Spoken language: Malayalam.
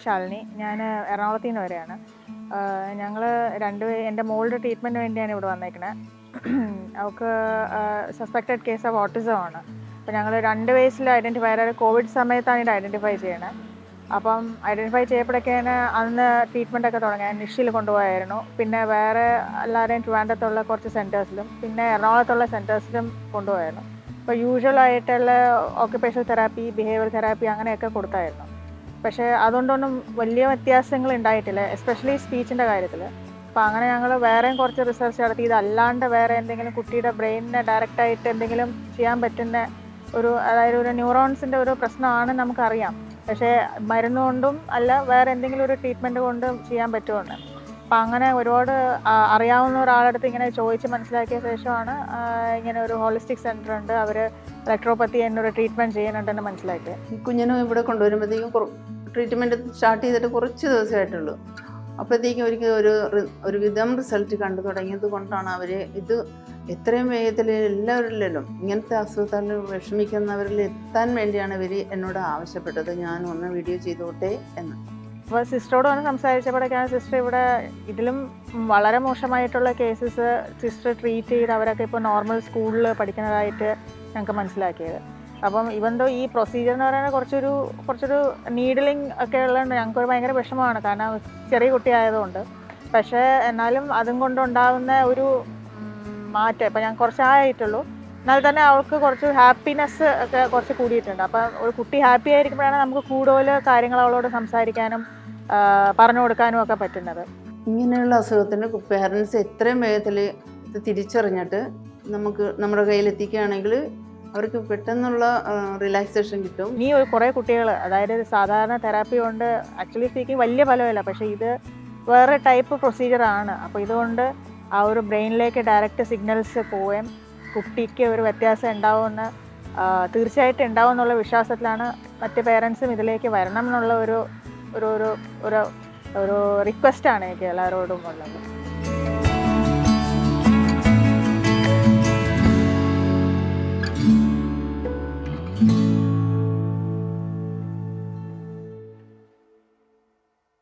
ശാലിനി. ഞാൻ എറണാകുളത്ത് നിന്ന് വരെയാണ്. ഞങ്ങൾ എൻ്റെ മോളുടെ ട്രീറ്റ്മെൻറ്റിന് വേണ്ടിയാണ് ഇവിടെ വന്നേക്കണത്. അവൾക്ക് സസ്പെക്റ്റഡ് കേസ് ഓഫ് ഓട്ടിസം ആണ്. അപ്പോൾ ഞങ്ങൾ 2 വയസ്സിൽ ഐഡൻറ്റിഫൈ, അതായത് കോവിഡ് സമയത്താണ് ഇത് ഐഡൻറ്റിഫൈ ചെയ്യണത്. അപ്പം ഐഡൻറ്റിഫൈ ചെയ്യപ്പോഴൊക്കെയാണ് അന്ന് ട്രീറ്റ്മെൻറ്റൊക്കെ തുടങ്ങിയത്. നിഷിൽ കൊണ്ടുപോയായിരുന്നു. പിന്നെ വേറെ എല്ലാവരെയും ട്രിവാൻഡ്രത്തുള്ള കുറച്ച് സെൻറ്റേഴ്സിലും പിന്നെ എറണാകുളത്തുള്ള സെൻറ്റേഴ്സിലും കൊണ്ടുപോയായിരുന്നു. ഇപ്പോൾ യൂഷ്വലായിട്ടുള്ള ഓക്യുപ്പേഷണൽ തെറാപ്പി, ബിഹേവിയർ തെറാപ്പി അങ്ങനെയൊക്കെ കൊടുത്തായിരുന്നു. പക്ഷേ അതുകൊണ്ടൊന്നും വലിയ വ്യത്യാസങ്ങൾ ഉണ്ടായിട്ടില്ല, എസ്പെഷ്യലി സ്പീച്ചിൻ്റെ കാര്യത്തിൽ. അപ്പോൾ അങ്ങനെ ഞങ്ങൾ വേറെയും കുറച്ച് റിസർച്ച് നടത്തി. ഇതല്ലാണ്ട് വേറെ എന്തെങ്കിലും കുട്ടിയുടെ ബ്രെയിനിനെ ഡയറക്റ്റായിട്ട് എന്തെങ്കിലും ചെയ്യാൻ പറ്റുന്ന അതായത് ഒരു ന്യൂറോൺസിൻ്റെ ഒരു പ്രശ്നമാണ് നമുക്കറിയാം. പക്ഷേ മരുന്ന് കൊണ്ടും അല്ല, വേറെ എന്തെങ്കിലും ഒരു ട്രീറ്റ്മെൻറ്റ് കൊണ്ടും ചെയ്യാൻ പറ്റുമെന്ന്. അപ്പം അങ്ങനെ ഒരുപാട് അറിയാവുന്ന ഒരാളടുത്ത് ഇങ്ങനെ ചോദിച്ച് മനസ്സിലാക്കിയ ശേഷമാണ് ഇങ്ങനെ ഒരു ഹോളിസ്റ്റിക് സെൻ്റർ ഉണ്ട്, അവർ ഇലക്ട്രോപ്പത്തി എന്നൊരു ട്രീറ്റ്മെൻറ്റ് ചെയ്യുന്നുണ്ടെന്ന് മനസ്സിലാക്കിയത്. ഈ കുഞ്ഞിനെ ഇവിടെ കൊണ്ടുവരുമ്പോഴത്തേക്കും ട്രീറ്റ്മെൻറ്റ് സ്റ്റാർട്ട് ചെയ്തിട്ട് കുറച്ച് ദിവസമായിട്ടുള്ളൂ. അപ്പോഴത്തേക്കും ഒരു വിധം റിസൾട്ട് കണ്ടു തുടങ്ങിയത് കൊണ്ടാണ് അവർ ഇത് എത്രയും വേഗത്തിൽ എല്ലാവരിലും ഇങ്ങനത്തെ അസുഖത്താൽ വിഷമിക്കുന്നവരിൽ എത്താൻ വേണ്ടിയാണ് ഇവർ എന്നോട് ആവശ്യപ്പെട്ടത്, ഞാൻ ഒന്ന് വീഡിയോ ചെയ്തോട്ടെ എന്ന്. അപ്പോൾ സിസ്റ്ററോട് വന്ന് സംസാരിച്ചപ്പോഴേക്കാണ് സിസ്റ്റർ ഇവിടെ ഇതിലും വളരെ മോശമായിട്ടുള്ള കേസസ് സിസ്റ്റർ ട്രീറ്റ് ചെയ്ത് അവരൊക്കെ ഇപ്പോൾ നോർമൽ സ്കൂളിൽ പഠിക്കുന്നതായിട്ട് ഞങ്ങൾക്ക് മനസ്സിലാക്കിയത്. അപ്പം ഇവന്തോ ഈ പ്രൊസീജിയർ എന്ന് പറയുന്നത് കുറച്ചൊരു നീഡലിങ് ഒക്കെ ഉള്ളതുകൊണ്ട് ഞങ്ങൾക്കൊരു ഭയങ്കര വിഷമമാണ്, കാരണം ചെറിയ കുട്ടിയായതുകൊണ്ട്. പക്ഷേ എന്നാലും അതും കൊണ്ടുണ്ടാകുന്ന ഒരു മാറ്റം, ഇപ്പം ഞാൻ കുറച്ചായിട്ടുള്ളൂ, എന്നാൽ തന്നെ അവൾക്ക് കുറച്ച് ഹാപ്പിനെസ് ഒക്കെ കുറച്ച് കൂടിയിട്ടുണ്ട്. അപ്പം ഒരു കുട്ടി ഹാപ്പി ആയിരിക്കുമ്പോഴാണ് നമുക്ക് കൂടുതൽ കാര്യങ്ങൾ അവളോട് സംസാരിക്കാനും പറഞ്ഞു കൊടുക്കാനും ഒക്കെ പറ്റുന്നത്. ഇങ്ങനെയുള്ള അസുഖത്തിന് പേരൻസ് എത്രയും വേഗത്തിൽ ഇത് തിരിച്ചറിഞ്ഞിട്ട് നമ്മുടെ കയ്യിലെത്തിക്കുകയാണെങ്കിൽ അവർക്ക് പെട്ടെന്നുള്ള റിലാക്സേഷൻ കിട്ടും. ഇനി കുറേ കുട്ടികൾ, അതായത് സാധാരണ തെറാപ്പി കൊണ്ട് ആക്ച്വലി സ്പീക്കിംഗ് വലിയ ഫലമില്ല, പക്ഷേ ഇത് വേറെ ടൈപ്പ് പ്രൊസീജിയറാണ്. അപ്പോൾ ഇതുകൊണ്ട് ആ ഒരു ബ്രെയിനിലേക്ക് ഡയറക്റ്റ് സിഗ്നൽസ് പോവുകയും കുട്ടിക്ക് ഒരു വ്യത്യാസം ഉണ്ടാവുമെന്ന് തീർച്ചയായിട്ടും ഉണ്ടാവും എന്നുള്ള വിശ്വാസത്തിലാണ് മറ്റ് പേരൻസും ഇതിലേക്ക് വരണം എന്നുള്ള ഒരു റിക്വസ്റ്റാണ് എനിക്ക് എല്ലാവരോടും ഉള്ളത്.